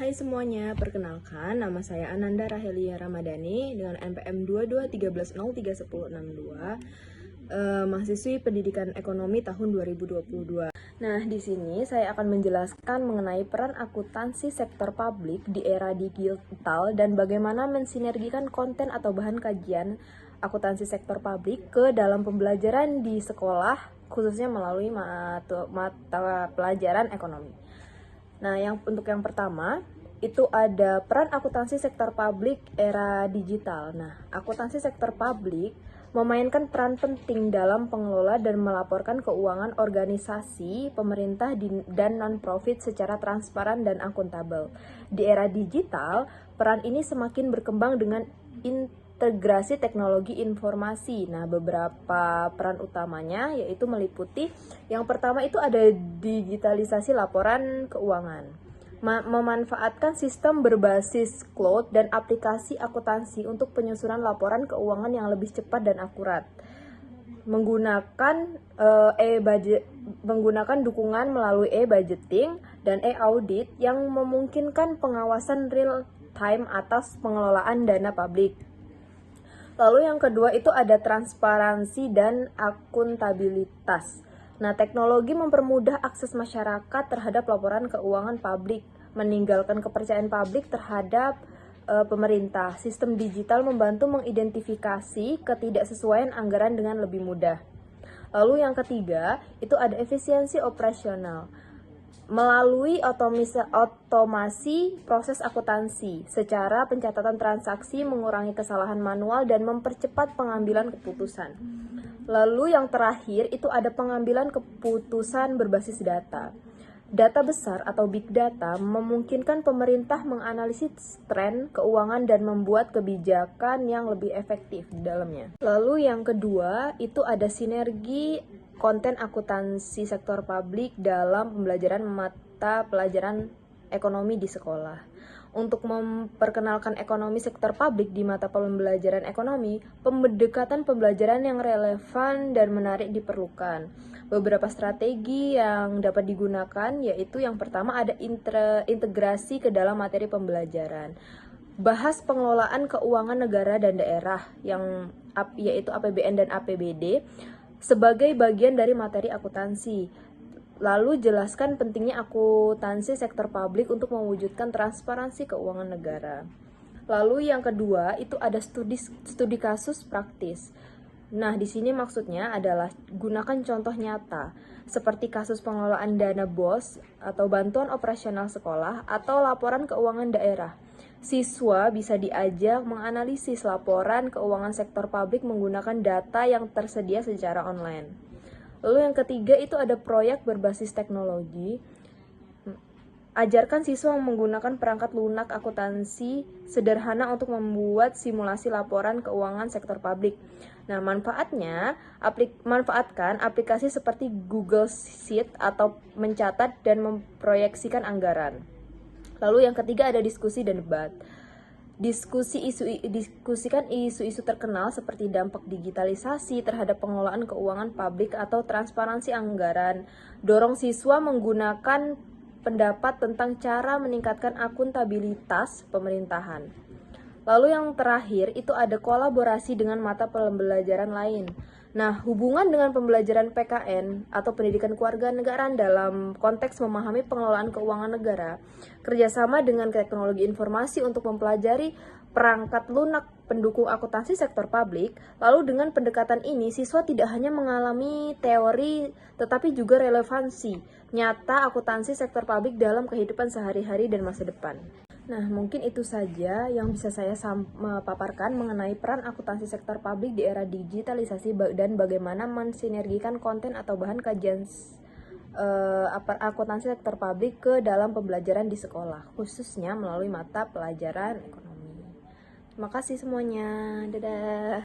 Hai semuanya, perkenalkan nama saya Ananda Rahelia Ramadhani dengan NPM 2213031062, mahasiswi Pendidikan Ekonomi tahun 2022. Nah, di sini saya akan menjelaskan mengenai peran akuntansi sektor publik di era digital dan bagaimana mensinergikan konten atau bahan kajian akuntansi sektor publik ke dalam pembelajaran di sekolah, khususnya melalui mata pelajaran ekonomi. Nah, untuk yang pertama, itu ada peran akuntansi sektor publik era digital. Nah, akuntansi sektor publik memainkan peran penting dalam pengelola dan melaporkan keuangan organisasi, pemerintah, dan non-profit secara transparan dan akuntabel. Di era digital, peran ini semakin berkembang dengan integrasi teknologi informasi. Nah, beberapa peran utamanya yaitu meliputi yang pertama itu ada digitalisasi laporan keuangan. Memanfaatkan sistem berbasis cloud dan aplikasi akuntansi untuk penyusunan laporan keuangan yang lebih cepat dan akurat. Menggunakan dukungan melalui e-budgeting dan e-audit yang memungkinkan pengawasan real time atas pengelolaan dana publik. Lalu yang kedua itu ada transparansi dan akuntabilitas. Nah, teknologi mempermudah akses masyarakat terhadap laporan keuangan publik, meninggalkan kepercayaan publik terhadap pemerintah. Sistem digital membantu mengidentifikasi ketidaksesuaian anggaran dengan lebih mudah. Lalu yang ketiga, itu ada efisiensi operasional. Melalui otomasi proses akuntansi, secara pencatatan transaksi mengurangi kesalahan manual dan mempercepat pengambilan keputusan. Lalu yang terakhir itu ada pengambilan keputusan berbasis data. Data besar atau big data memungkinkan pemerintah menganalisis tren keuangan dan membuat kebijakan yang lebih efektif di dalamnya. Lalu yang kedua itu ada sinergi konten akuntansi sektor publik dalam pembelajaran mata pelajaran ekonomi di sekolah. Untuk memperkenalkan ekonomi sektor publik di mata pembelajaran ekonomi, pendekatan pembelajaran yang relevan dan menarik diperlukan. Beberapa strategi yang dapat digunakan yaitu yang pertama ada integrasi ke dalam materi pembelajaran. Bahas pengelolaan keuangan negara dan daerah yaitu APBN dan APBD sebagai bagian dari materi akuntansi. Lalu jelaskan pentingnya akuntansi sektor publik untuk mewujudkan transparansi keuangan negara. Lalu yang kedua itu ada studi kasus praktis. Nah, di sini maksudnya adalah gunakan contoh nyata seperti kasus pengelolaan dana BOS atau bantuan operasional sekolah atau laporan keuangan daerah. Siswa bisa diajak menganalisis laporan keuangan sektor publik menggunakan data yang tersedia secara online. Lalu yang ketiga itu ada proyek berbasis teknologi. Ajarkan siswa menggunakan perangkat lunak akuntansi sederhana untuk membuat simulasi laporan keuangan sektor publik. Nah, manfaatkan aplikasi seperti Google Sheet atau mencatat dan memproyeksikan anggaran. Lalu yang ketiga ada diskusi dan debat. Diskusikan isu-isu terkenal seperti dampak digitalisasi terhadap pengelolaan keuangan publik atau transparansi anggaran. Dorong siswa menggunakan pendapat tentang cara meningkatkan akuntabilitas pemerintahan. Lalu yang terakhir itu ada kolaborasi dengan mata pembelajaran lain. Nah, hubungan dengan pembelajaran PKN atau pendidikan kewarganegaraan dalam konteks memahami pengelolaan keuangan negara, kerjasama dengan teknologi informasi untuk mempelajari perangkat lunak pendukung akuntansi sektor publik. Lalu dengan pendekatan ini, siswa tidak hanya mengalami teori, tetapi juga relevansi nyata akuntansi sektor publik dalam kehidupan sehari-hari dan masa depan. Nah, mungkin itu saja yang bisa saya paparkan mengenai peran akuntansi sektor publik di era digitalisasi dan bagaimana mensinergikan konten atau bahan kajian akuntansi sektor publik ke dalam pembelajaran di sekolah, khususnya melalui mata pelajaran ekonomi. Terima kasih semuanya. Dadah.